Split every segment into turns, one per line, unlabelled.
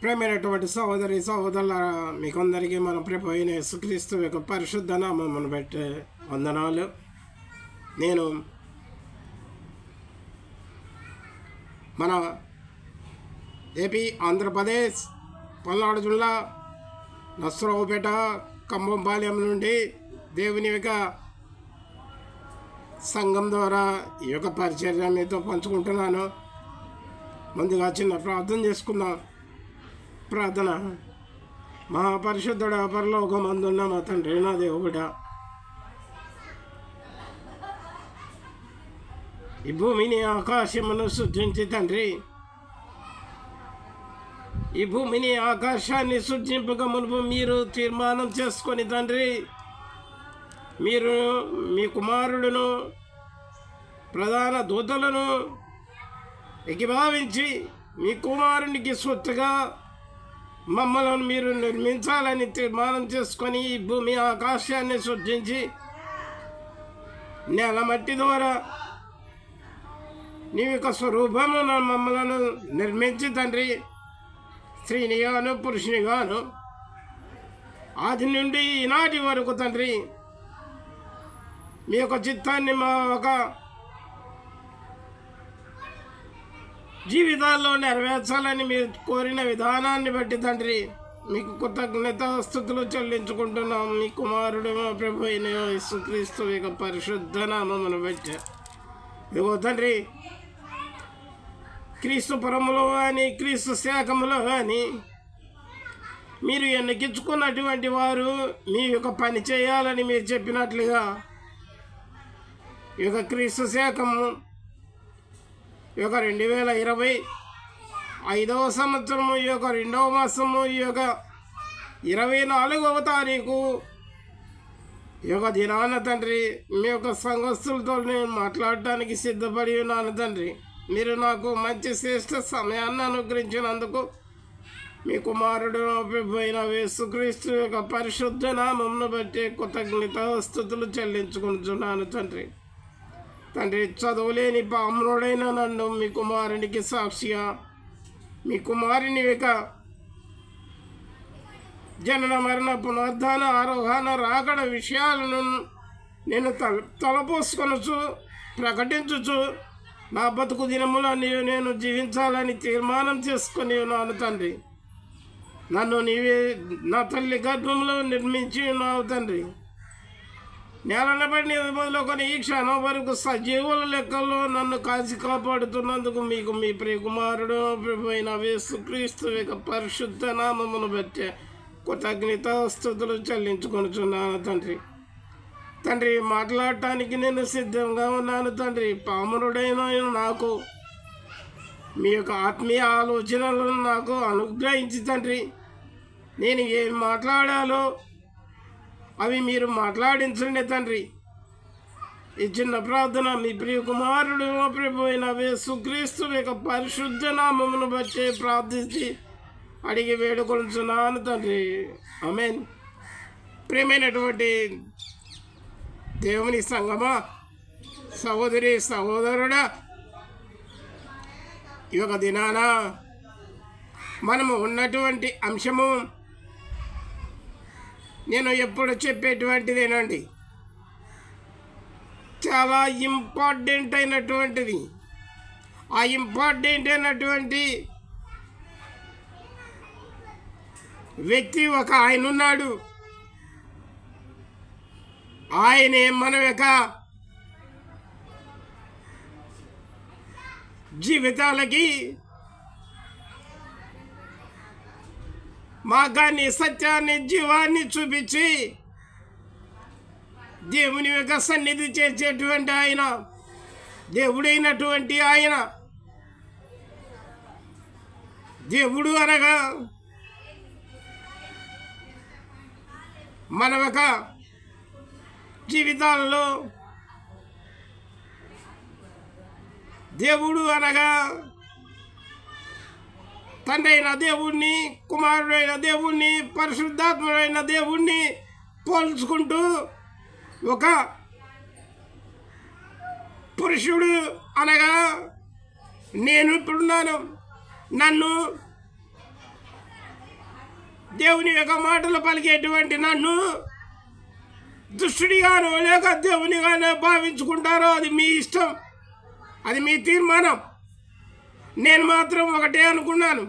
ప్రేమైనటువంటి సహోదరి సహోదరుల మీకందరికీ మన ప్రభు అయిన యేసుక్రీస్తు యొక్క పరిశుద్ధ నామమును బట్టి వందనాలు. నేను మన ఏపీ ఆంధ్రప్రదేశ్ పల్నాడు జిల్లా నర్సరావుపేట కంభంపాలెం నుండి దేవుని యొక్క సంఘం ద్వారా ఈ యొక్క పరిచర్య మీతో పంచుకుంటున్నాను. ముందుగా చిన్న ప్రార్థన చేసుకుందాం. ప్రార్థన. మహాపరిశుద్ధుడ పరలోకమందున్న మా తండ్రి నా దేవుడా, ఈ భూమిని ఆకాశమును సృజించి తండ్రి, ఈ భూమిని ఆకాశాన్ని సృజింపక మునుపు మీరు తీర్మానం చేసుకొని తండ్రి, మీరు మీ కుమారుడును ప్రధాన దూతలను ఏకీభవించి మీ కుమారునికి స్వత్తుగా మమ్మల్ని మీరు నిర్మించాలని తీర్మానం చేసుకొని ఈ భూమి ఆకాశాన్ని సృష్టించి నేల మట్టి ద్వారా నీ యొక్క స్వరూపమును మమ్మలను నిర్మించి తండ్రి, స్త్రీనిగాను పురుషునిగాను ఆది నుండి ఈనాటి వరకు తండ్రి మీ యొక్క చిత్తాన్ని మా ఒక జీవితాల్లో నెరవేర్చాలని మీరు కోరిన విధానాన్ని బట్టి తండ్రి మీకు కృతజ్ఞతాస్తుతులు చెల్లించుకుంటున్నాం. మీ కుమారుడు మా ప్రభు అయిన యేసుక్రీస్తు యొక్క పరిశుద్ధ నామమును బట్టి ఇదిగో తండ్రి, క్రీస్తు పురములో కానీ క్రీస్తు శాఖములో కానీ మీరు ఎన్నికించుకున్నటువంటి వారు మీ యొక్క పని చేయాలని మీరు చెప్పినట్లుగా ఈ యొక్క క్రీస్తు శాఖము ఈ యొక్క 2025వ సంవత్సరము ఈ యొక్క 2వ మాసము ఈ యొక్క 24వ తారీఖు ఈ యొక్క దినాన తండ్రి మీ యొక్క సంఘస్థులతో నేను మాట్లాడటానికి సిద్ధపడి ఉన్నాను తండ్రి. మీరు నాకు మంచి శ్రేష్ఠ సమయాన్ని అనుగ్రహించినందుకు మీ కుమారుడు అయిన యేసుక్రీస్తు యొక్క పరిశుద్ధ నామమును బట్టి కృతజ్ఞతాస్తుతులు చెల్లించుకుంటున్నాను తండ్రి. తండ్రి, చదువులేని పాముడైన నన్ను మీ కుమారునికి సాక్షిగా, మీ కుమారుని యొక్క జనన మరణ పునరుద్ధాన ఆరోహణ రాకడ విషయాలను నేను తలపోసుకొనచ్చు ప్రకటించుచు నా బతుకు దినములను నేను జీవించాలని తీర్మానం చేసుకొని ఉన్నాను తండ్రి. నన్ను నీవే నా తల్లి గర్భంలో నిర్మించి ఉన్నావు తండ్రి. నేలన పడిన మొదలుకొని ఈ క్షణం వరకు సజీవుల లెక్కల్లో నన్ను కాచి కాపాడుతున్నందుకు మీకు మీ ప్రియకుమారుడు ప్రభు అయిన యేసుక్రీస్తు యొక్క పరిశుద్ధ నామమును బట్టి కృతజ్ఞతాస్తుతులు చెల్లించుకొనుచున్నాను తండ్రి. తండ్రి, మాట్లాడటానికి నేను సిద్ధంగా ఉన్నాను తండ్రి. పామరుడైన నాకు మీ యొక్క ఆత్మీయ ఆలోచనలను నాకు అనుగ్రహించి తండ్రి, నేను ఏం మాట్లాడాలో అవి మీరు మాట్లాడించండి తండ్రి. ఈ చిన్న ప్రార్థన మీ ప్రియ కుమారుడు ప్రభు అయిన యేసుక్రీస్తు యొక్క పరిశుద్ధ నామమును బట్టి ప్రార్థించి అడిగి వేడుకొనుచున్నాను తండ్రి. ఆమేన్. ప్రియమైనటువంటి దేవుని సంగమా, సహోదరి సహోదరుడా, ఈ యొక్క దినాన మనము ఉన్నటువంటి అంశము నేను ఎప్పుడు చెప్పేటువంటిదేనండి, చాలా ఇంపార్టెంట్ అయినటువంటిది. ఆ ఇంపార్టెంట్ అయినటువంటి వ్యక్తి ఒక ఆయన ఉన్నాడు. ఆయనే మన యొక్క జీవితాలకి మార్గాన్ని, సత్యాన్ని, జీవాన్ని చూపించి దేవుని యొక్క సన్నిధి చేసేటువంటి ఆయన, దేవుడైనటువంటి ఆయన. దేవుడు అనగా మన యొక్క జీవితాల్లో దేవుడు అనగా తండ్రి అయిన దేవుణ్ణి, కుమారుడైన దేవుణ్ణి, పరిశుద్ధాత్ముడైన దేవుణ్ణి పోల్చుకుంటూ ఒక పురుషుడు అనగా నేను ఇప్పుడున్నాను, నన్ను దేవుని యొక్క మాటలు పలికేటువంటి నన్ను దుష్టుడిగానో లేక దేవునిగానో భావించుకుంటారో అది మీ ఇష్టం, అది మీ తీర్మానం. నేను మాత్రం ఒకటే అనుకున్నాను,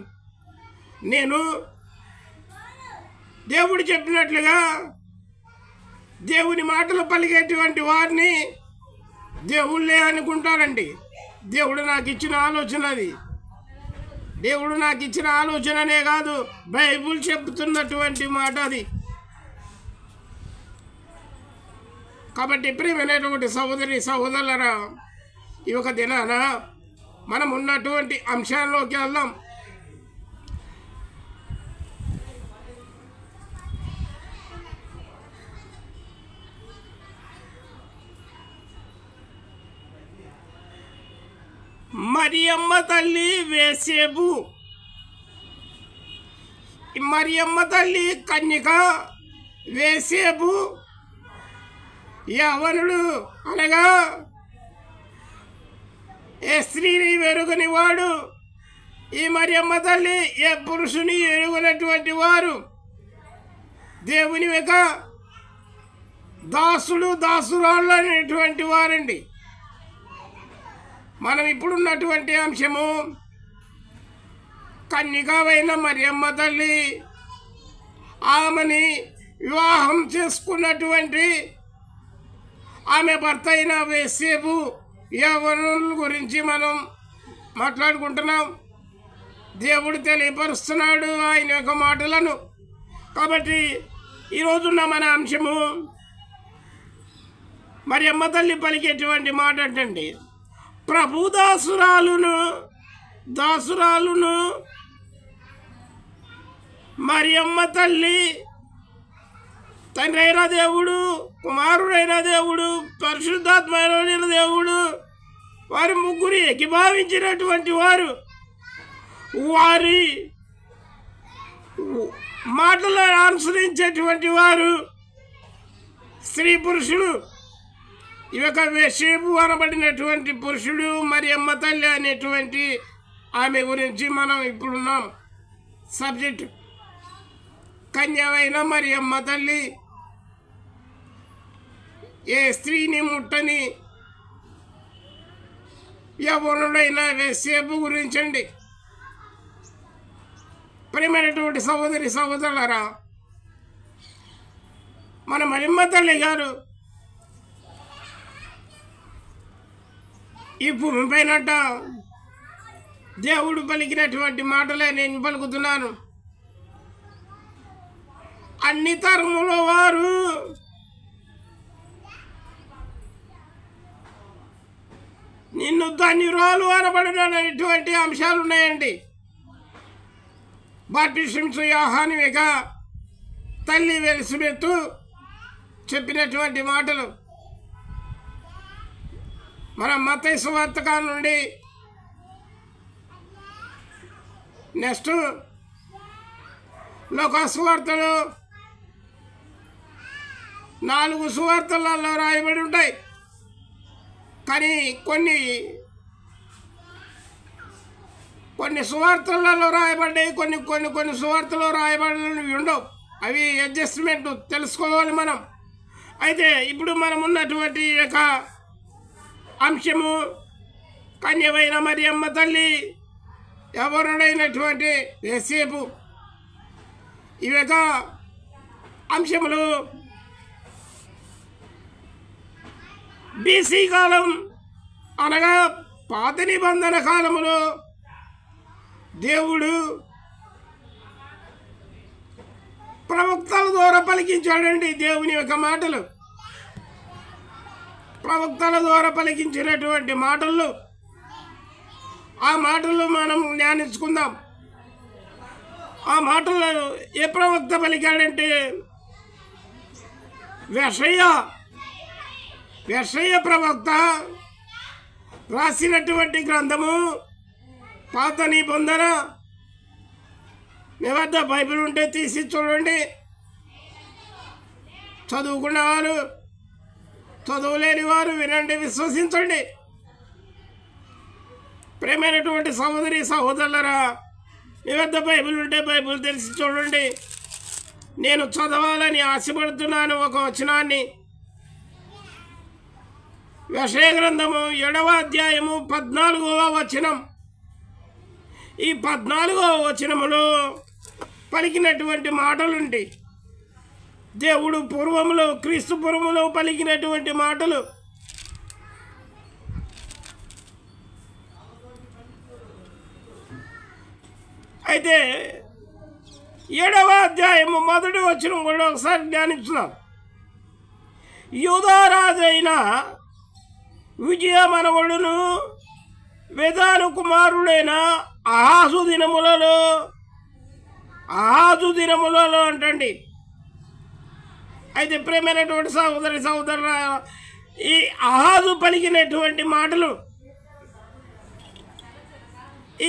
నేను దేవుడు చెప్పినట్లుగా దేవుని మాటలు పలికేటువంటి వారిని దేవుళ్ళే అనుకుంటానండి. దేవుడు నాకు ఇచ్చిన ఆలోచన అది. దేవుడు నాకు ఇచ్చిన ఆలోచననే కాదు, బైబుల్ చెప్తున్నటువంటి మాట అది. కాబట్టి ప్రియమైనటువంటి సహోదరి సహోదరులరా, ఈ ఒక దినాన మనం ఉన్నటువంటి అంశాల్లోకి వెళ్దాం. మరియమ్మ తల్లి యోసేపు, మరియమ్మ తల్లి కన్యక, యోసేపు యవనుడు అనగా ఏ స్త్రీని ఎరుగని వాడు. ఈ మరియమ్మ తల్లి ఏ పురుషుని ఎరుగనటువంటి వారు. దేవుని యొక్క దాసులు దాసురాళ్ళు అనేటువంటి వారండి. మనం ఇప్పుడున్నటువంటి అంశము కన్యకవైన మరియమ్మ తల్లి ఆమెని వివాహం చేసుకున్నటువంటి ఆమె భర్త అయిన యోసేపు యవ్వనుల గురించి మనం మాట్లాడుకుంటున్నాం. దేవుడు తెలియపరుస్తున్నాడు ఆయన యొక్క మాటలను. కాబట్టి ఈరోజున్న మన అంశము మరియమ్మ తల్లి పలికేటువంటి మాట అంటండి, ప్రభు దాసురాలును మరియమ్మ తల్లి, తండ్రి అయిన దేవుడు, కుమారుడైన దేవుడు, పరిశుద్ధాత్మైన దేవుడు, వారి ముగ్గురు ఏకీభావించినటువంటి వారు. వారి మాటలను అనుసరించేటువంటి వారు స్త్రీ పురుషుడు. ఈ యొక్క యోసేపు అనబడినటువంటి పురుషుడు, మరియమ్మ తల్లి అనేటువంటి ఆమె గురించి మనం ఇప్పుడున్నాం సబ్జెక్టు. కన్యవైన మరియమ్మ తల్లి ఏ స్త్రీని ముట్టని యవ్వనుడైన యోసేపు గురించండి. ప్రియమైనటువంటి సహోదరి సహోదరులారా, మన మరియమ్మ తల్లి గారు ఈ భూమి పైనట దేవుడు పలికినటువంటి మాటలే నేను పలుకుతున్నాను. అన్ని తరముల వారు నిన్ను ధన్యురాలు అనబడినటువంటి అంశాలు ఉన్నాయండి. బాప్టిస్మం యోహాను యొక్క తల్లి ఎలిజబెత్ చెప్పినటువంటి మాటలు మన మత్తయి సువార్త నుండి నెక్స్ట్ లోకా సువార్తలు 4 సువార్తలలో రాయబడి ఉంటాయి. కానీ కొన్ని సువార్తలలో రాయబడ్డాయి, కొన్ని సువార్తలు రాయబడినవి ఉండవు. అవి అడ్జస్ట్మెంట్ తెలుసుకోవాలి మనం. అయితే ఇప్పుడు మనం ఉన్నటువంటి యొక్క అంశము కన్యవైన మరియమ్మ తల్లి యవ్వనుడైనటువంటి యోసేపు. ఈ యొక్క అంశములు బీసీ కాలం అనగా పాత నిబంధన కాలములో దేవుడు ప్రవక్తల ద్వారా పలికించాడండి. దేవుని యొక్క మాటలు ప్రవక్తల ద్వారా పలికించినటువంటి మాటలు, ఆ మాటలు మనం ధ్యానించుకుందాం. ఆ మాటలు ఏ ప్రవక్త పలికాడంటే యెషయా ప్రవక్త రాసినటువంటి గ్రంథము పాత నిబంధన. మీ వద్ద బైబిల్ ఉంటే తీసి చూడండి. చదువుకున్నవారు, చదువులేని వారు వినండి, విశ్వసించండి. ప్రేమైనటువంటి సహోదరి సహోదరులరా, మీ వద్ద బైబిల్ ఉంటే బైబిల్ తెలిసి చూడండి. నేను చదవాలని ఆశపడుతున్నాను ఒక వచనాన్ని. యెషయా గ్రంథము 7వ అధ్యాయము 14వ వచనం. ఈ 14వ వచనములో పలికినటువంటి మాటలుండి దేవుడు పూర్వములో క్రీస్తు పూర్వములో పలికినటువంటి మాటలు. అయితే 7వ అధ్యాయము 1వ వచనం కూడా ఒకసారి ధ్యానించుదాం. యూదారాజైన విజయ మనవడును వేదాను కుమారుడైన ఆహాజు దినములలో అంటండి. అయితే ప్రేమైనటువంటి సహోదరుల, ఈ ఆహాజు పలికినటువంటి మాటలు,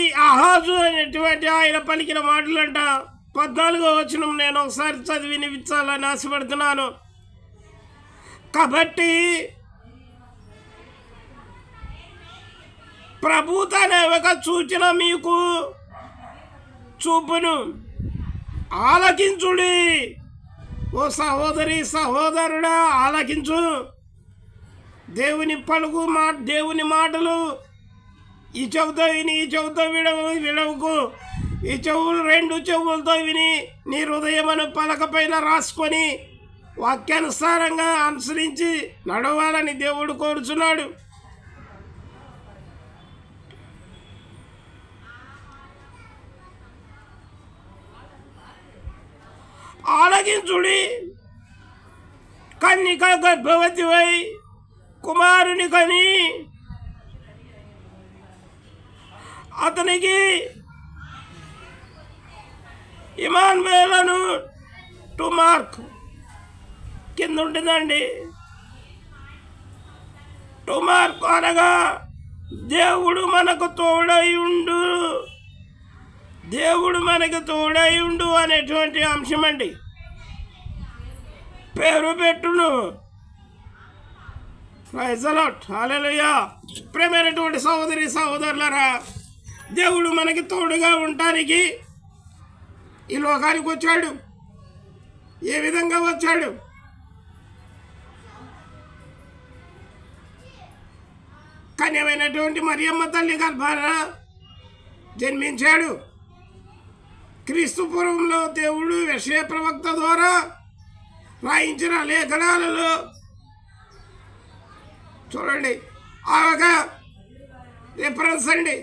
ఈ ఆహాజు అనేటువంటి ఆయన పలికిన మాటలు అంట 14వ వచనం నేను ఒకసారి చదివి వినిపించాలని ఆశపడుతున్నాను. కాబట్టి ప్రభు తన ఒక సూచన మీకు చూపును, ఆలకించుడి. ఓ సహోదరి సహోదరుడా, ఆలకించు. దేవుని పలుకు దేవుని మాటలు ఈ చెవుతో విని ఈ చెవుతో విడవకు. ఈ చెవులు 2 చెవులతో విని నీ హృదయమును పలకపైన రాసుకొని వాక్యానుసారంగా అనుసరించి నడవాలని దేవుడు కోరుచున్నాడు. ఆలకించుడి. కన్నిక గర్భవతివై కుమారుని కని అతనికి ఇమానుయేలును 2 మార్క్ కింద ఉంటుందండి. 2 మార్క్ అనగా దేవుడు మనకు తోడై ఉండు, దేవుడు మనకు తోడై ఉండు అనేటువంటి అంశం అండి. పేరు పెట్టును. ప్రైజ్ ది లార్డ్, హల్లెలూయా. ప్రేమైనటువంటి సహోదరి సహోదరులారా, దేవుడు మనకి తోడుగా ఉండటానికి ఈ లోకానికి వచ్చాడు. ఏ విధంగా వచ్చాడు? కన్యమైనటువంటి మరియమ్మ తల్లి గర్భాన జన్మించాడు. క్రీస్తు పూర్వంలో దేవుడు యెషయా ప్రవక్త ద్వారా రాయించిన లేఖనాలలో చూడండి, ఆ ఒక రిఫరెన్స్ అండి.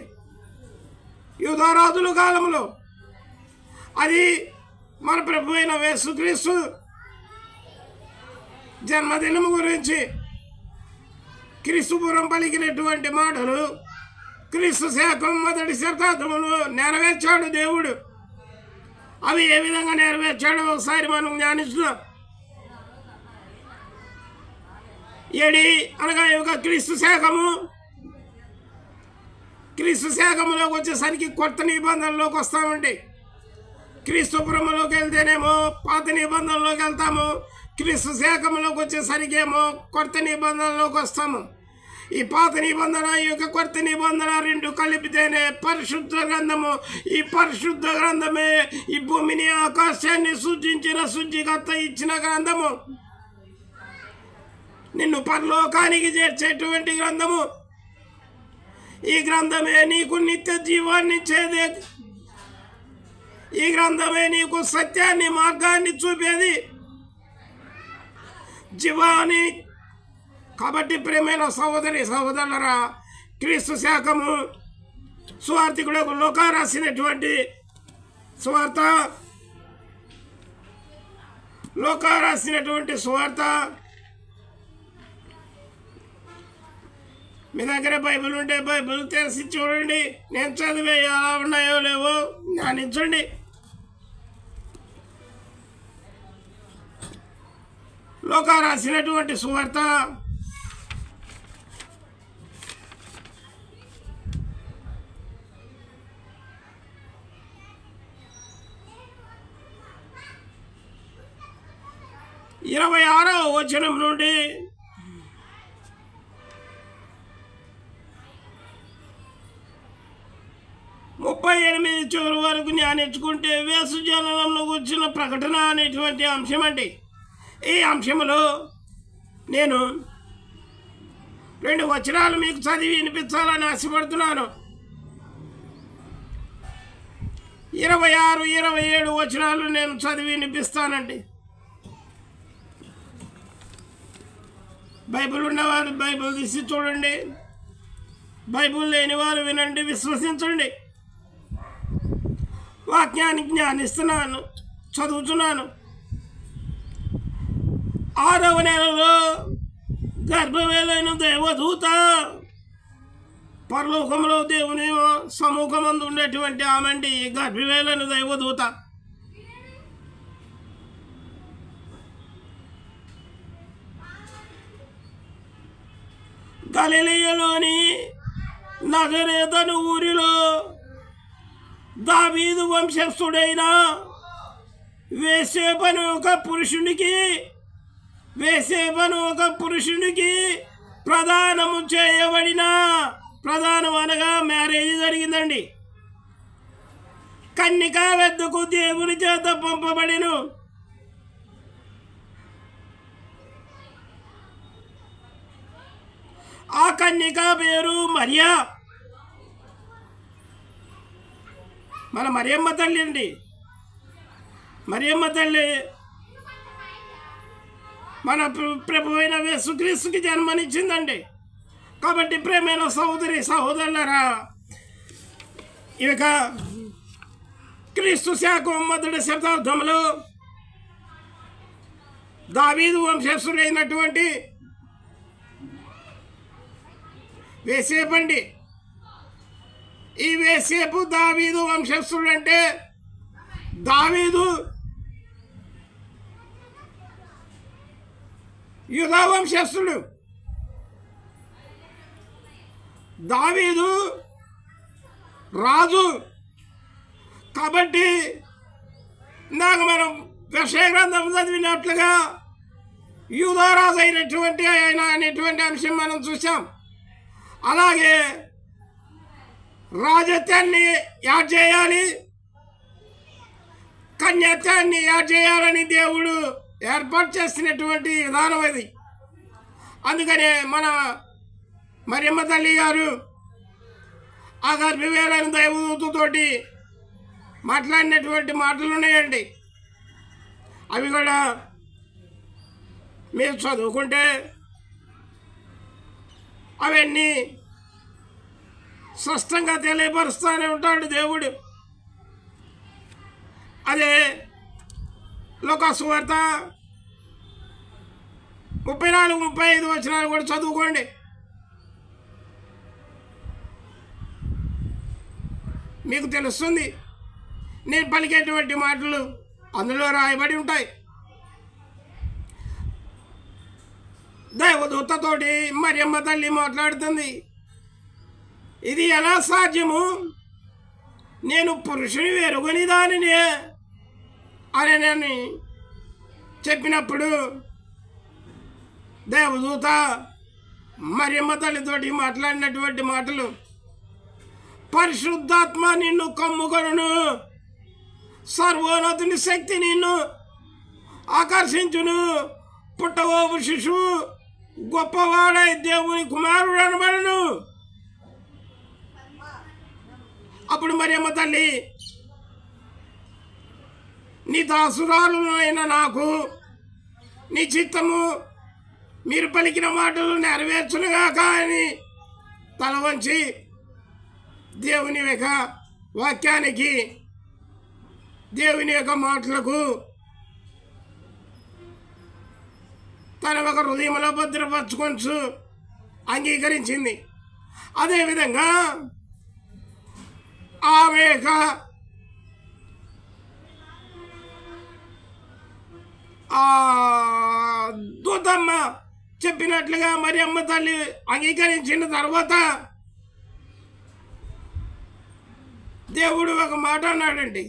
యూదారాజుల కాలంలో అది మన ప్రభు అయిన యేసుక్రీస్తు జన్మదినం గురించి క్రీస్తు పూర్వం పలికినటువంటి మాటలు క్రీస్తు శాఖం 1వ శతాబ్దములో నెరవేర్చాడు దేవుడు. అవి ఏ విధంగా నెరవేర్చాడో ఒకసారి మనం ధ్యానిస్తున్నాం. ఏడి అనగా ఒక క్రీస్తు శాఖములోకి వచ్చేసరికి కొత్త నిబంధనలోకి వస్తామండి. క్రీస్తు పురములోకి వెళ్తేనేమో పాత నిబంధనలోకి వెళ్తాము. క్రీస్తు శాఖములోకి వచ్చేసరికి ఏమో కొత్త నిబంధనలోకి వస్తాము. ఈ పాత నిబంధన ఈ యొక్క కొత్త నిబంధన 2 కలిపితేనే పరిశుద్ధ గ్రంథము. ఈ పరిశుద్ధ గ్రంథమే ఈ భూమిని ఆకాశాన్ని సృజించిన సృష్టికర్త ఇచ్చిన గ్రంథము. నిన్ను పరలోకానికి చేర్చేటువంటి గ్రంథము. ఈ గ్రంథమే నీకు నిత్య జీవాన్ని ఇచ్చేది. ఈ గ్రంథమే నీకు సత్యాన్ని మార్గాన్ని చూపేది, జీవాన్ని. కాబట్టి ప్రేమైన సహోదరి సహోదరులరా, క్రీస్తు శాఖము సువార్తికులకు లోకా రాసినటువంటి సువార్త. మీ దగ్గర బైబిల్ ఉంటే బైబిల్ తెలిసి చూడండి. నేను చదివే ఎలా ఉన్నాయో లేవో ధ్యానించండి. లోకా రాసినటువంటి సువార్త ఇరవై 26వ వచనం నుండి 38 మీరు చివరి వరకు ధ్యానించుకుంటే యేసు జననంలో వచ్చిన ప్రకటన అనేటువంటి అంశం అండి. ఈ అంశంలో నేను 2 వచనాలు మీకు చదివి వినిపించాలని ఆశపడుతున్నాను. 26, 27 వచనాలు నేను చదివి వినిపిస్తానండి. బైబిల్ ఉన్నవారు బైబిల్ తీసి చూడండి, బైబిల్ లేని వారు వినండి, విశ్వసించండి. వాక్యాన్ని జ్ఞానిస్తున్నాను, చదువుతున్నాను. 6వ నెలలో గర్భవేలైన దేవదూత పరలోకంలో దేవుని సముఖమందు ఉండేటువంటి ఆమెండి గర్భవేలైన దేవదూత. గలిలయలోని నజరేతను ఊరిలో దావీదు వంశస్థుడైన యోసేపు ఒక పురుషునికి ప్రదానము చేయబడిన, ప్రదానం అనగా మ్యారేజ్ జరిగిందండి. కన్యక వద్దకు దేవుని చేత పంపబడిను. ఆ కన్యక పేరు మరియా. మన మరియమ్మ తల్లి అండి. మరియమ్మ తల్లి మన ప్రభు అయిన యేసుక్రీస్తుకి జన్మనిచ్చిందండి. కాబట్టి ప్రేమైన సహోదరులారా, ఇక క్రీస్తు శాఖం 1వ శతాబ్దంలో దావీదు వంశస్థుడైనటువంటి యోసేపు అండి. ఈ యోసేపు దావీదు వంశస్థుడు. అంటే దావీదు యూదా వంశస్థుడు. దావీదు రాజు. కాబట్టి నాకు మనం యెషయా గ్రంథం చదివినట్లుగా యూదా రాజు అయినటువంటి ఆయన అనేటువంటి అంశం మనం చూసాం. అలాగే రాజత్వాన్ని యాడ్ చేయాలి, కన్యత్వాన్ని యాడ్ చేయాలని దేవుడు ఏర్పాటు చేసినటువంటి విధానం అది. అందుకనే మన మరియమ్మ తల్లి గారు ఆ గర్భవేలైన దైవదూతతోటి మాట్లాడినటువంటి మాటలు ఉన్నాయండి. అవి కూడా మీరు చదువుకుంటే అవన్నీ స్పష్టంగా తెలియపరుస్తూనే ఉంటాడు దేవుడు. అదే లూకా సువార్త 34, 35 వచనాలు కూడా చదువుకోండి. మీకు తెలుస్తుంది. నేను పలికేటువంటి మాటలు అందులో రాయబడి ఉంటాయి. దైవదూతతోటి మరియమ్మ తల్లి మాట్లాడుతుంది. ఇది ఎలా సాధ్యము? నేను పురుషుని ఎరుగని దానినే అని చెప్పినప్పుడు దేవదూత మరియమ్మ తల్లితోటి మాట్లాడినటువంటి మాటలు, పరిశుద్ధాత్మ నిన్ను కమ్ముకొనును, సర్వోన్నతుని శక్తి నిన్ను ఆకర్షించును, పుట్టబోవు శిశువు గొప్పవాడై దేవుని కుమారుడు అనబడును. అప్పుడు మరియమ్మ తల్లి, నీ దాసురాలునైన నాకు నీ చిత్తము మీరు పలికిన మాటలు నెరవేర్చునుగాక అని తల వంచి దేవుని యొక్క వాక్యానికి, దేవుని యొక్క మాటలకు తన ఒక హృదయంలో భద్రపరచుకొంచు అంగీకరించింది. అదేవిధంగా ఆమె యొక్క దూతమ్మ చెప్పినట్లుగా మరియమ్మ తల్లి అంగీకరించిన తర్వాత దేవుడు ఒక మాట అన్నాడండి.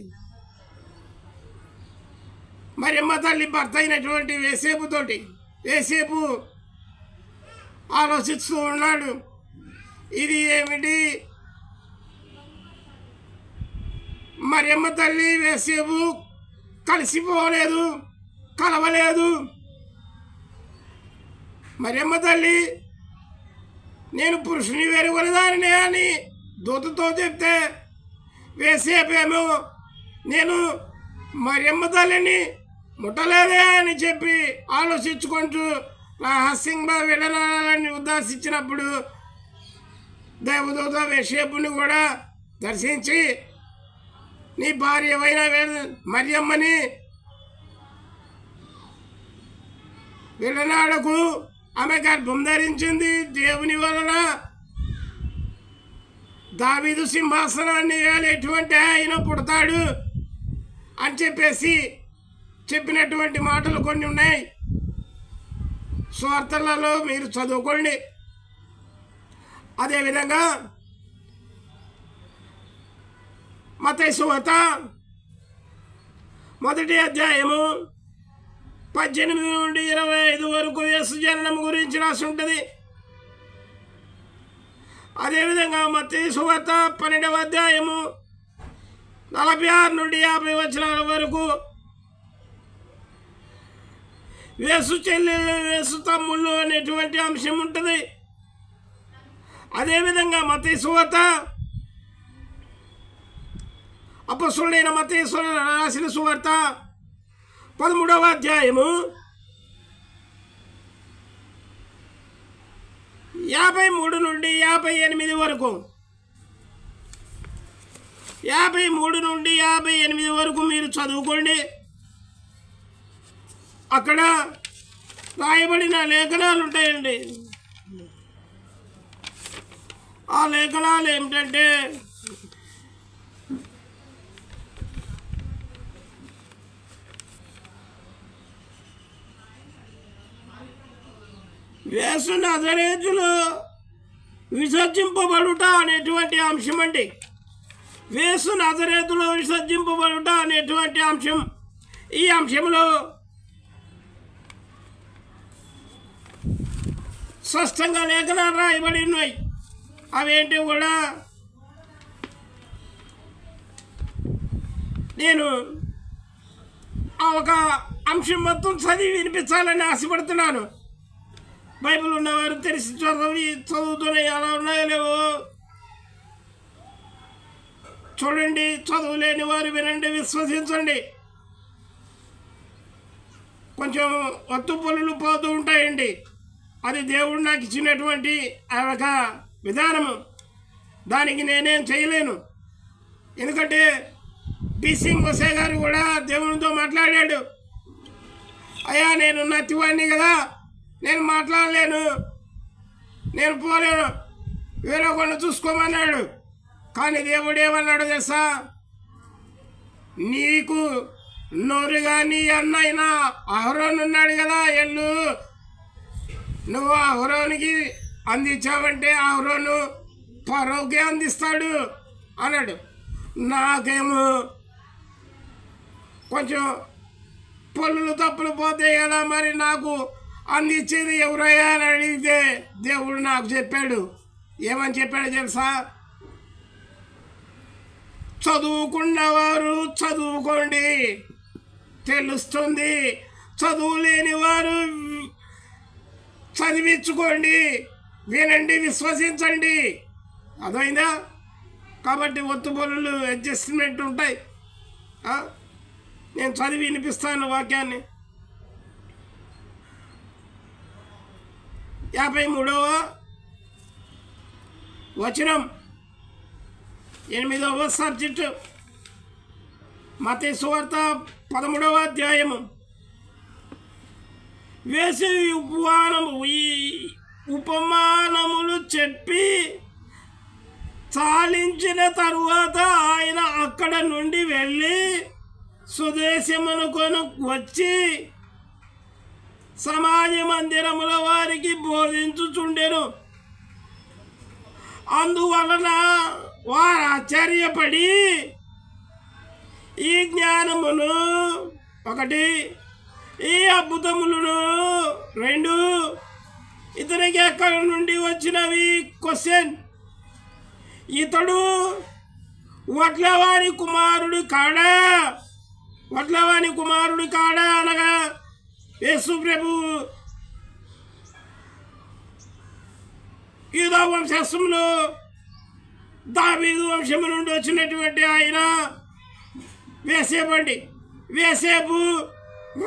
మరియమ్మ తల్లి భర్త అయినటువంటి యోసేపుతోటి. యోసేపు ఆలోచిస్తూ ఉన్నాడు, ఇది ఏమిటి? మరియమ్మ తల్లి యోసేపు కలిసిపోలేదు, కలవలేదు. మరియమ్మ తల్లి నేను పురుషుని వెలువలదానినే అని దూతతో చెప్తే యోసేపేమో నేను మరియమ్మ తల్లిని ముట్టలేదే అని చెప్పి ఆలోచించుకుంటూ రహస్యంగా వెళ్ళనాలని ఉద్దేశించినప్పుడు దేవదూత యోసేపుని కూడా దర్శించి నీ భార్యవైన మరియమ్మని వెళ్ళనాడకు, ఆమె గర్భం ధరించింది దేవుని వలన, దావీదు సింహాసనాన్ని ఎటువంటి ఆయన పుడతాడు అని చెప్పేసి చెప్పినటువంటి మాటలు కొన్ని ఉన్నాయి. స్వార్థలలో మీరు చదువుకోండి. అదేవిధంగా మత్తయి సువార్త 1వ అధ్యాయము 18 నుండి 25 వరకు యేసు జననం గురించి రాసి ఉంటుంది. అదేవిధంగా మత్తయి సువార్త 12వ అధ్యాయము 46 నుండి 50 వచనాల వరకు యేసు చెల్లెళ్ళు యేసు తమ్ముళ్ళు అనేటువంటి అంశం ఉంటుంది. అదేవిధంగా మత్తయి సువార్త అపొస్తలుడైన మత్తయి రాసిన సువార్త 13వ అధ్యాయము 53 నుండి 58 వరకు 53 నుండి 58 వరకు మీరు చదువుకోండి. అక్కడ రాయబడిన లేఖనాలు ఉంటాయండి. ఆ లేఖనాలు ఏమిటంటే యేసు నజరేతులో విసర్జింపబడుట అనేటువంటి అంశం అండి. యేసు నజరేతులో విసర్జింపబడుట అనేటువంటి అంశం. ఈ అంశంలో స్పష్టంగా లేఖనాలు రాయబడి ఉన్నాయి. అవేంటి కూడా నేను ఒక అంశం మొత్తం చదివి వినిపించాలని ఆశపడుతున్నాను. బైబిల్ ఉన్నవారు తెలిసి చదువుతున్నాయి, అలా ఉన్నాయో లేవో చూడండి. చదువులేని వారు వినండి, విశ్వసించండి. కొంచెం ఒత్తు పనులు పోతూ ఉంటాయండి. అది దేవుడు నాకు ఇచ్చినటువంటి ఆ ఒక విధానము. దానికి నేనేం చేయలేను. ఎందుకంటే బీసీ మోసే గారు కూడా దేవునితో మాట్లాడాడు. అయ్యా నేను నత్తివాడిని కదా, నేను మాట్లాడలేను, నేను పోలేను, వేరే కొన్ని చూసుకోమన్నాడు. కానీ దేవుడు ఏమన్నాడు తెలుసా? నీకు నోరుగా నీ అన్నైనా అహరోను ఉన్నాడు కదా, ఎల్లు నువ్వు అహరోనికి అందించావంటే అహరోను ఫరోకే అందిస్తాడు అన్నాడు. నాకేమో కొంచెం పళ్ళు తప్పులు పోతాయి కదా, మరి నాకు అందించేది ఎవరయ్యా అని అడిగితే దేవుడు నాకు చెప్పాడు. ఏమని చెప్పాడు తెలుసా? చదువుకున్నవారు చదువుకోండి, తెలుస్తుంది. చదువు లేని వారు చదివించుకోండి, వినండి, విశ్వసించండి. అదైందా? కాబట్టి ఒత్తు పనులు అడ్జస్ట్మెంట్ ఉంటాయి. నేను చదివి వినిపిస్తాను వాక్యాన్ని. 53వ వచనం 8వ సబ్జెక్టు మత్తయి సువార్త 13వ అధ్యాయము. వేసవి ఉపమానములు చెప్పి చాలించిన తరువాత ఆయన అక్కడ నుండి వెళ్ళి స్వదేశమునకు వచ్చి సమాజ మందిరముల వారికి బోధించుచుండెను. అందువలన వారు ఆశ్చర్యపడి ఈ జ్ఞానమును 1, ఈ అద్భుతములను 2, ఇతనికి ఎక్కడి నుండి వచ్చినవి క్వశ్చన్. ఇతడు వడ్లవాని కుమారుడు కాడా, వడ్లవాని కుమారుడు కాడా అనగా యేసు ప్రభు యూదా వంశంలో దావీదు వంశము నుండి వచ్చినటువంటి ఆయన వేసేపండి. వేసేపు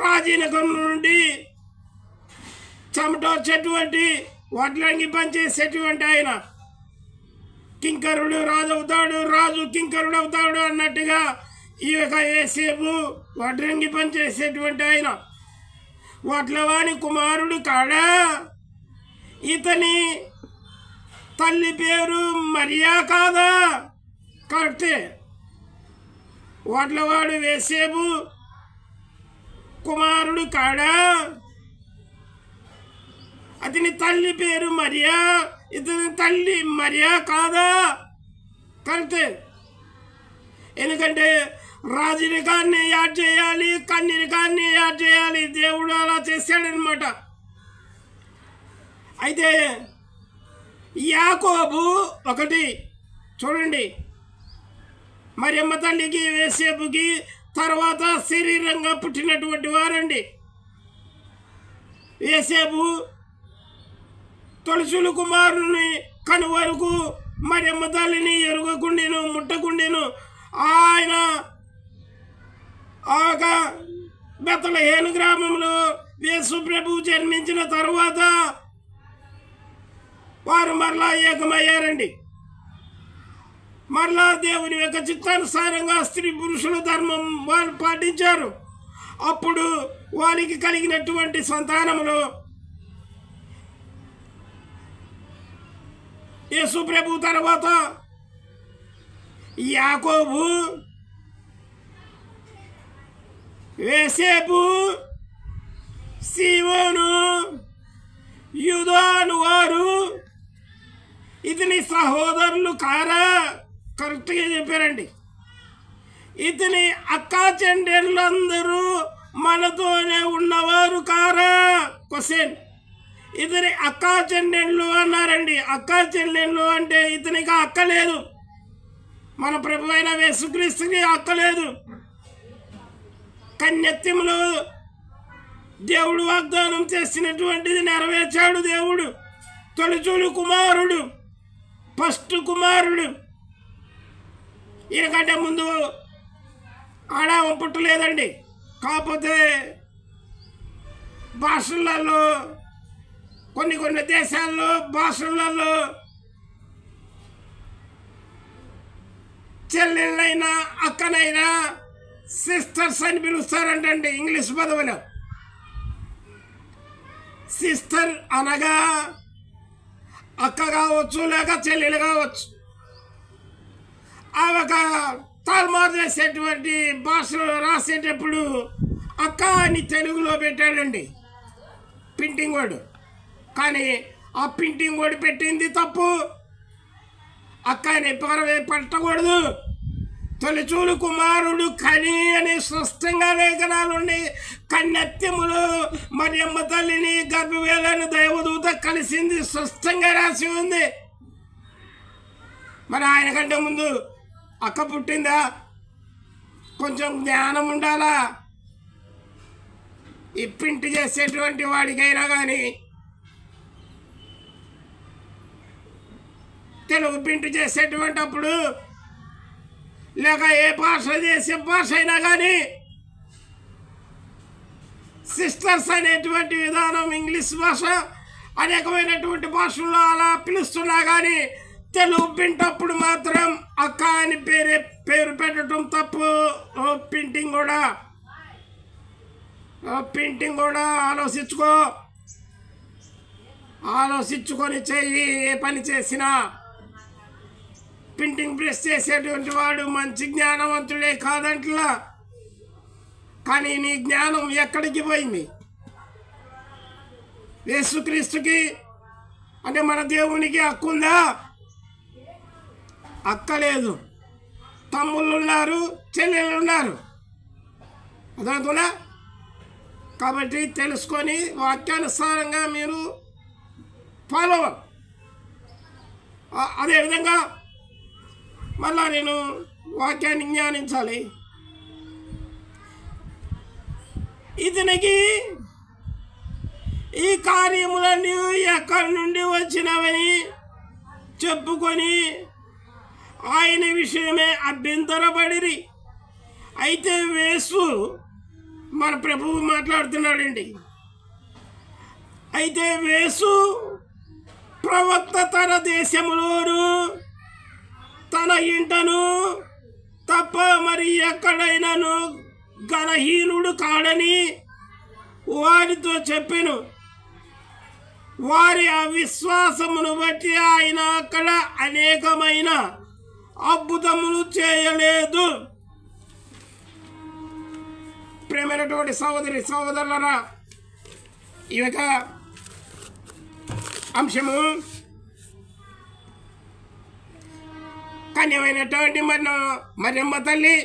రాజీనగర్ నుండి చెమటోర్చేటువంటి వడ్లంగి పనిచేసేటువంటి ఆయన కింకరుడు రాజు అవుతాడు, రాజు కింకరుడు అవుతాడు అన్నట్టుగా ఈ యొక్క యేసేపు వడ్రంగి పనిచేసేటువంటి ఆయన వడ్లవాని కుమారుడు కాడా. ఇతని తల్లి పేరు మరియా కాదా? కరెక్టే. వడ్లవాడు యేసేపు కుమారుడు కాడా. అతని తల్లి పేరు మరియా, ఇతని తల్లి మరియా కాదా? కరెక్టే. ఎందుకంటే రాజరికాన్ని యాడ్ చేయాలి, కన్యరికాన్ని యాడ్ చేయాలి. దేవుడు అలా చేశాడనమాట. అయితే యాకోబు ఒకటి చూడండి, మరియమ్మ తల్లికి యేసేపుకి తర్వాత శరీరంగా పుట్టినటువంటి వారండి. యేసేపు తొలచులు కుమారుని కను వరకు మరియమ్మ తల్లిని ఎరుగకుండెను, ముట్టకుండెను. ఆయన ఒక బెత్లెహేము గ్రామంలో యేసు ప్రభు జన్మించిన తర్వాత వారు మరలా ఏకమయ్యారండి. మరలా దేవుని యొక్క చిత్తానుసారంగా స్త్రీ పురుషుల ధర్మం వాళ్ళు పాటించారు. అప్పుడు వారికి కలిగినటువంటి సంతానములో యేసు ప్రభు తర్వాత యాకోబు, యేసేపు, సీమోను, యూదాను వారు ఇతని సహోదరులు కారా? కరెక్ట్గా చెప్పారండి. ఇతని అక్కా చెల్లెళ్ళందరూ మనతోనే ఉన్నవారు కారా? క్వశ్చన్. ఇతని అక్కా చెల్లెళ్ళు అన్నారండి. అక్కా చెల్లెళ్ళు అంటే ఇతనికి అక్క లేదు. మన ప్రభు అయిన యేసుక్రీస్తుకి అక్క లేదు. కన్యత్వములో దేవుడు వాగ్దానం చేసినటువంటిది నెరవేర్చాడు దేవుడు. తొలిచూలు కుమారుడు, ఫస్ట్ కుమారుడు. ఈయనకంటే ముందు ఆడావం పుట్టలేదండి. కాకపోతే భాషలలో కొన్ని దేశాల్లో భాషలలో చెల్లెళ్ళైనా అక్కనైనా సిస్టర్స్ అని పిలుస్తారంటండి ఇంగ్లీష్ పదవిలో. సిస్టర్ అనగా అక్క కావచ్చు, లేక చెల్లెలు కావచ్చు. ఆ ఒక తాల్మార్ చేసేటువంటి భాషలో రాసేటప్పుడు అక్క అని తెలుగులో పెట్టాడండి ప్రింటింగ్ వర్డ్. కానీ ఆ ప్రింటింగ్ వర్డ్ పెట్టింది తప్పు. అక్క అని పెట్టకూడదు. తొలిచూలు కుమారుడు కని అని స్పష్టంగా లేఖనాలుండి కన్యత్యములు మరియమ్మ తల్లిని గర్భవేళను దైవదూత కలిసింది స్పష్టంగా రాసి ఉంది. మరి ఆయన కంటే ముందు అక్క పుట్టిందా? కొంచెం జ్ఞానం ఉండాలా. ఈ ప్రింట్ చేసేటువంటి వాడికైనా కానీ, తెలుగు ప్రింట్ చేసేటువంటి అప్పుడు లేక ఏ భాష చేసే భాష అయినా కానీ సిస్టర్స్ అనేటువంటి విధానం ఇంగ్లీష్ భాష అనేకమైనటువంటి భాషల్లో అలా పిలుస్తున్నా కానీ తెలుగు ప్రింట్ అప్పుడు మాత్రం అక్క అని పేరు పెట్టడం తప్పు. ప్రింటింగ్ కూడా ఆలోచించుకొని చెయ్యి. ఏ పని చేసినా ప్రింటింగ్ ప్రెస్ చేసేటువంటి వాడు మంచి జ్ఞానవంతుడే కాదంట్లా. కానీ నీ జ్ఞానం ఎక్కడికి పోయింది? యేసుక్రీస్తుకి అంటే మన దేవునికి హక్కు ఉందా? అక్క లేదు. తమ్ముళ్ళు ఉన్నారు, చెల్లెళ్ళు ఉన్నారు. అర్థమవుతుందా? కాబట్టి తెలుసుకొని వాక్యానుసారంగా మీరు ఫాలో. అదేవిధంగా మళ్ళా నేను వాక్యాన్ని జ్ఞానించాలి. ఇతనికి ఈ కార్యములన్నీ ఎక్కడి నుండి వచ్చినవని చెప్పుకొని ఆయన విషయమే అభ్యంతరపడిరి. అయితే యేసు మన ప్రభువు మాట్లాడుతున్నాడండి. అయితే యేసు ప్రవక్త తన దేశములోను తన ఇంటను తప్ప మరి ఎక్కడైనాను ఘనహీనుడు కాడని వారితో చెప్పెను. వారి అవిశ్వాసమును బట్టి ఆయన అక్కడ అనేకమైన అద్భుతములు చేయలేదు. ప్రేమైనటువంటి సహోదరి సహోదరులరా, ఈ యొక్క అంశము కన్యమైనటువంటి మరియమ్మ తల్లి,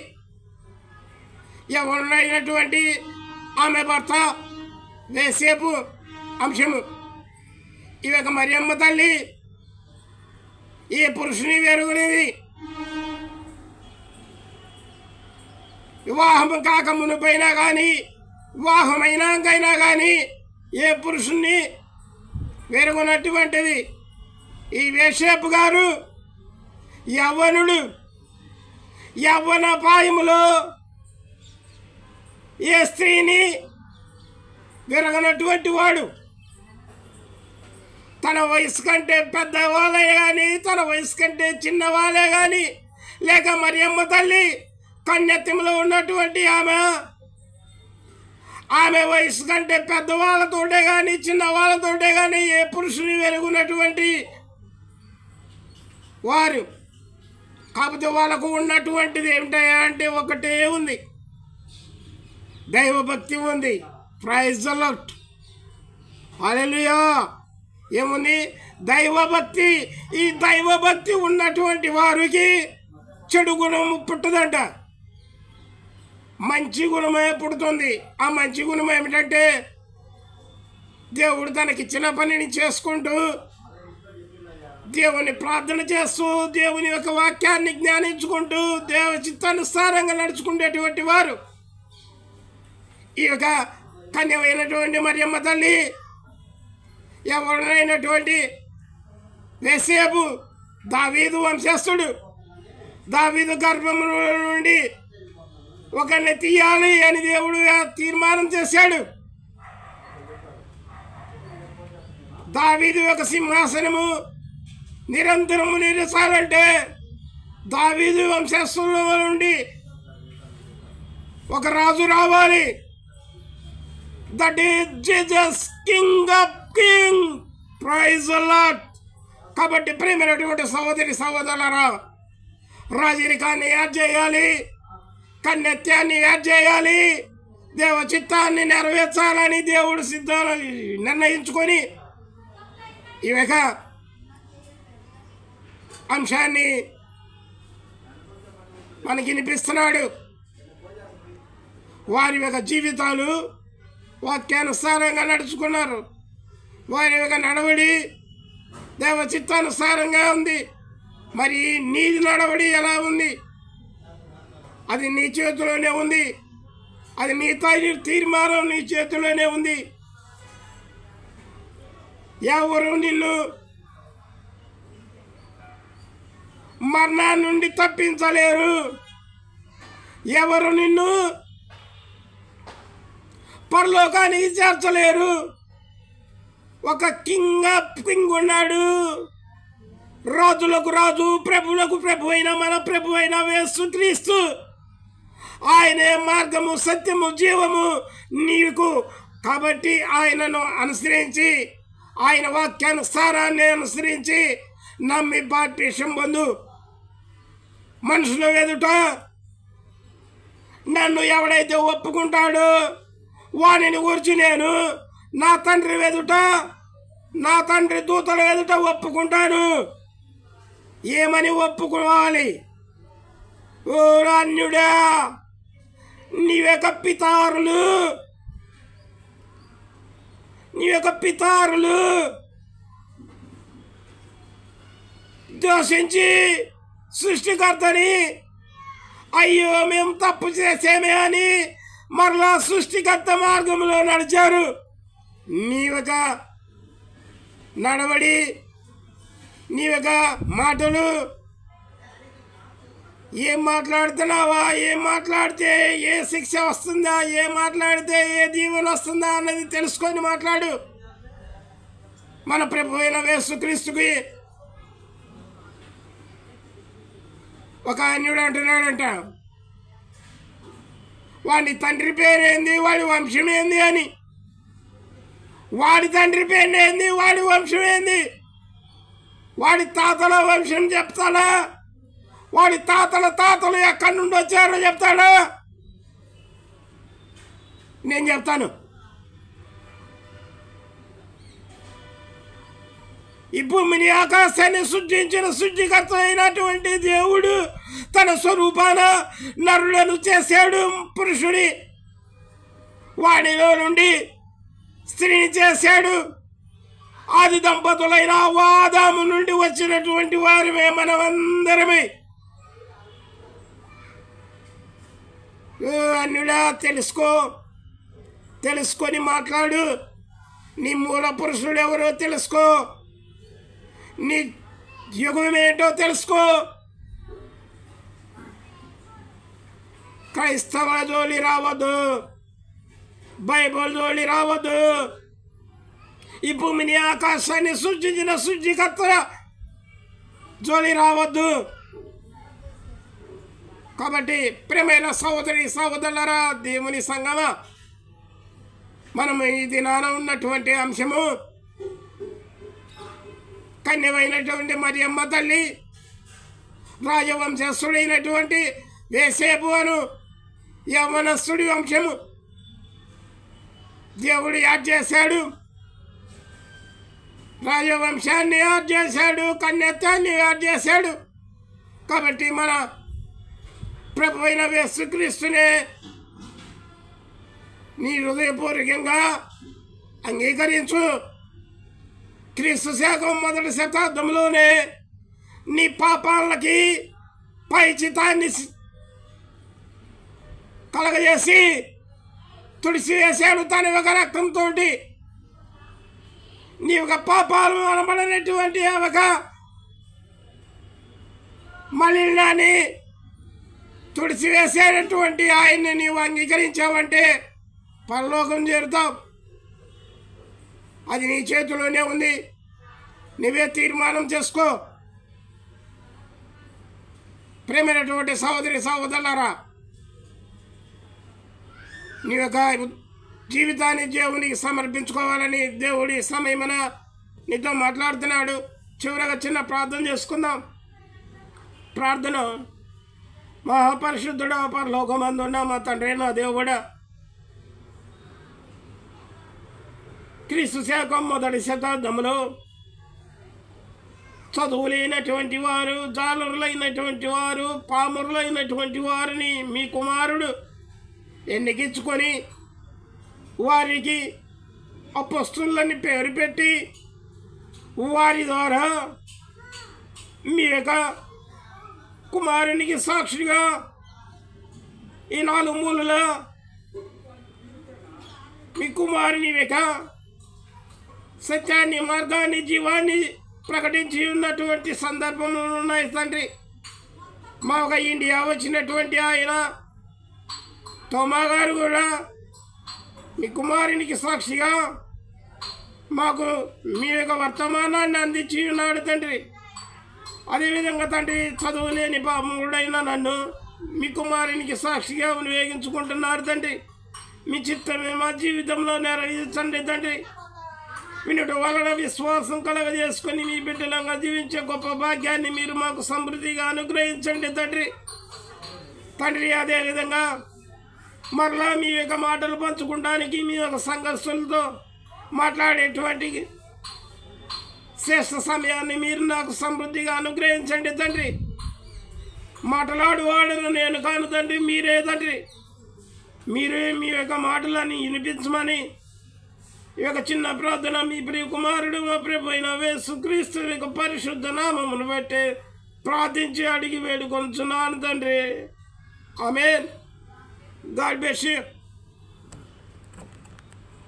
ఎవరైనటువంటి ఆమె భర్త యోసేపు అంశము. ఈ యొక్క మరియమ్మ తల్లి ఏ పురుషుని వెరుగునేది, వివాహము కాక మునుపైనా కానీ వివాహమైనాకైనా కానీ ఏ పురుషుణ్ణి వెరుగునటువంటిది. ఈ యోసేపు గారు యవ్వనుడు, యవ్వన ప్రాయములో ఏ స్త్రీని వెరగనటువంటి వాడు. తన వయసు కంటే పెద్దవాళ్ళే కానీ తన వయసు కంటే చిన్నవాళ్ళే కానీ లేక మరియమ్మ తల్లి కన్యత్వంలో ఉన్నటువంటి ఆమె వయసు కంటే పెద్దవాళ్ళతోటే కానీ చిన్నవాళ్ళతోటే కానీ ఏ పురుషుని వెలుగున్నటువంటి వారు. కాకపోతే వాళ్ళకు ఉన్నటువంటిది ఏమిటయా అంటే ఒకటే ఉంది, దైవభక్తి ఉంది. ప్రైజ్ ది లార్డ్, హల్లెలూయా. ఏముంది? దైవభక్తి. ఈ దైవభక్తి ఉన్నటువంటి వారికి చెడు గుణం పుట్టదంట, మంచి గుణమే పుడుతుంది. ఆ మంచి గుణం ఏమిటంటే దేవుడు తనకిచ్చిన పనిని చేసుకుంటూ దేవుని ప్రార్థన చేస్తూ దేవుని యొక్క వాక్యాన్ని జ్ఞానించుకుంటూ దేవ చిత్తానుసారంగా నడుచుకునేటువంటి వారు. ఈ యొక్క కన్యమైనటువంటి మరియమ్మ తల్లి, ఎవరైనటువంటి యోసేపు దావీదు వంశస్థుడు, దావీదు గర్భము నుండి ఒకరిని తీయాలి అని దేవుడు తీర్మానం చేశాడు. దావీదు యొక్క సింహాసనము నిరంతరము నిలిచాలంటే దావీదు వంశస్థుల నుండి ఒక రాజు రావాలి. That is Jesus, king of king. Praise the lord. కాబట్టి ప్రియమైనటువంటి సహోదరి సహోదరులారా, రాజరికాన్ని యాడ్ చేయాలి, కన్యత్యాన్ని యాడ్ చేయాలి, దేవ చిత్తాన్ని నెరవేర్చాలని దేవుడు సిద్ధాన్ని నిర్ణయించుకొని ఈ యొక్క అంశాన్ని మనకి వినిపిస్తున్నాడు. వారి యొక్క జీవితాలు వాక్యానుసారంగా నడుచుకున్నారు. వారి యొక్క నడవడి దేవ చిత్తానుసారంగా ఉంది. మరి నీ నడవడి ఎలా ఉంది? అది నీ చేతిలోనే ఉంది. అది నీ తీర్మానం నీ చేతిలోనే ఉంది. ఎవరు నిన్ను మరణాన్ని నుండి తప్పించలేరు. ఎవరు నిన్ను పరలోకానికి చేర్చలేరు. ఒక కింగ్ ఆఫ్ కింగ్ ఉన్నాడు, రాజులకు రాజు, ప్రభులకు ప్రభు అయిన మన ప్రభు అయిన యేసుక్రీస్తు. ఆయనే మార్గము, సత్యము, జీవము నీకు. కాబట్టి ఆయనను అనుసరించి, ఆయన వాక్యానుసారాన్ని అనుసరించి నమ్మి బాప్తిసం పొందు. మనుషుల ఎదుట నన్ను ఎవడైతే ఒప్పుకుంటాడో వానిని గురించి నేను నా తండ్రి ఎదుట, నా తండ్రి దూతల ఎదుట ఒప్పుకుంటాను. ఏమని ఒప్పుకోవాలి? ఓ రాన్యుడా, నీవే పితారులు దోషించి సృష్టికర్తని అయ్యో మేము తప్పు చేసేమే అని మరలా సృష్టికర్త మార్గంలో నడిచారు. నీవొక నడవడి, నీవొక మాటలు, ఏం మాట్లాడుతున్నావా, ఏం మాట్లాడితే ఏ శిక్ష వస్తుందా, ఏం మాట్లాడితే ఏ దీవెన వస్తుందా అన్నది తెలుసుకొని మాట్లాడు. మన ప్రభు అయిన యేసుక్రీస్తుకి ఒక అన్యుడు అంటున్నాడంట, వాడి తండ్రి పేరేంది, వాడి వంశం ఏంది అని. వాడి తండ్రి పేరు ఏంది, వాడి వంశం ఏంది, వాడి తాతల వంశం చెప్తాడా, వాడి తాతల తాతలు ఎక్కడి నుండి వచ్చారో చెప్తాడా? నేను చెప్తాను. ఈ భూమిని ఆకాశాన్ని సృష్టించిన సృష్టికర్త అయినటువంటి దేవుడు తన స్వరూపాన నరులను చేశాడు. పురుషుడి వాడిలో నుండి స్త్రీని చేశాడు. ఆది దంపతులైన ఆదాము నుండి వచ్చినటువంటి వారిమే మనమందరమే. అన్యుడా తెలుసుకో, తెలుసుకొని మాట్లాడు. నీ మూల పురుషుడు ఎవరో తెలుసుకో, నీ యుగం ఏంటో తెలుసుకో. క్రైస్తవ జోలి రావద్దు, బైబిల్ జోలి రావద్దు. ఈ భూమిని ఆకాశాన్ని సృష్టించిన సృష్టికర్త జోలి రావద్దు. కాబట్టి ప్రియమైన సహోదరి సహోదరులారా, దేవుని సంగమా, మనం ఈ దినాన ఉన్నటువంటి అంశము కన్యమైనటువంటి మరియమ్మ తల్లి, రాజవంశస్థుడైనటువంటి యోసేపు అను యవనస్తుడి వంశము దేవుడు యాడ్ చేశాడు. రాజవంశాన్ని యాడ్ చేశాడు, కన్యత్వాన్ని యాడ్ చేశాడు. కాబట్టి మన ప్రభు అయిన యేసుక్రీస్తునే నీ హృదయపూర్వకంగా అంగీకరించు. క్రీస్తు శకం 1వ శతాబ్దంలోనే నీ పాపాలకి పైచితాన్ని కలగజేసి తుడిసివేశాడు తన ఒక రక్తంతో. నీ ఒక పాపాలు అనబడినటువంటి ఒక మలినాన్ని తుడిసివేసేటటువంటి ఆయన్ని నీవు అంగీకరించావంటే పరలోకం చేరుతావు. అది నీ చేతిలోనే ఉంది. నువ్వే తీర్మానం చేసుకో. ప్రేమైనటువంటి సహోదరి సహోదరులారా, నీ యొక్క జీవితాన్ని దేవునికి సమర్పించుకోవాలని దేవుడి సమయమున నీతో మాట్లాడుతున్నాడు. చివరగా చిన్న ప్రార్థన చేసుకుందాం. ప్రార్థన. మహాపరిశుద్ధుడా, పరలోకమందున్న మా తండ్రి, నా దేవుడా, క్రీస్తు శకం 1వ శతాబ్దంలో చదువులైనటువంటి వారు, జాలరులైనటువంటి వారు, పామరులైనటువంటి వారిని మీ కుమారుడు ఎన్నికించుకొని వారికి అపొస్తలులని పేరు పెట్టి వారి ద్వారా మీ యొక్క కుమారునికి సాక్షిగా ఈ 4 మూలల మీ కుమారుని యొక్క సత్యాన్ని, మార్గాన్ని, జీవాన్ని ప్రకటించి ఉన్నటువంటి సందర్భములు ఉన్నాయి తండ్రి. మా ఒక ఇండియా వచ్చినటువంటి ఆయన తోమా గారు కూడా మీ కుమారునికి సాక్షిగా మాకు మీ యొక్క వర్తమానాన్ని అందించి ఉన్నాడు తండ్రి. అదేవిధంగా తండ్రి, చదువులేని పాముడైన నన్ను మీ కుమారునికి సాక్షిగా వినియోగించుకుంటున్నారు తండ్రి. మీ చిత్తమే మా జీవితంలో నెరవేర్చండి తండ్రి. వినుట వలన విశ్వాసం కలగజేసుకొని మీ బిడ్డలంగా జీవించే గొప్ప భాగ్యాన్ని మీరు మాకు సమృద్ధిగా అనుగ్రహించండి తండ్రి. తండ్రి, అదేవిధంగా మరలా మీ యొక్క మాటలు పంచుకోవడానికి మీ యొక్క సంఘర్షులతో మాట్లాడేటువంటి శ్రేష్ఠ సమయాన్ని మీరు నాకు సమృద్ధిగా అనుగ్రహించండి తండ్రి. మాట్లాడువాడను నేను కాను తండ్రి, మీరే తండ్రి. మీరే మీ యొక్క మాటలని వినిపించమని ఈ యొక్క చిన్న ప్రార్థన మీ ప్రియ కుమారుడు మా ప్రభు అయిన యేసుక్రీస్తు యొక్క పరిశుద్ధ నామమును బట్టి ప్రార్థించి అడిగి వేడుకొంచున్నాను తండ్రి. ఆమేన్. God bless you.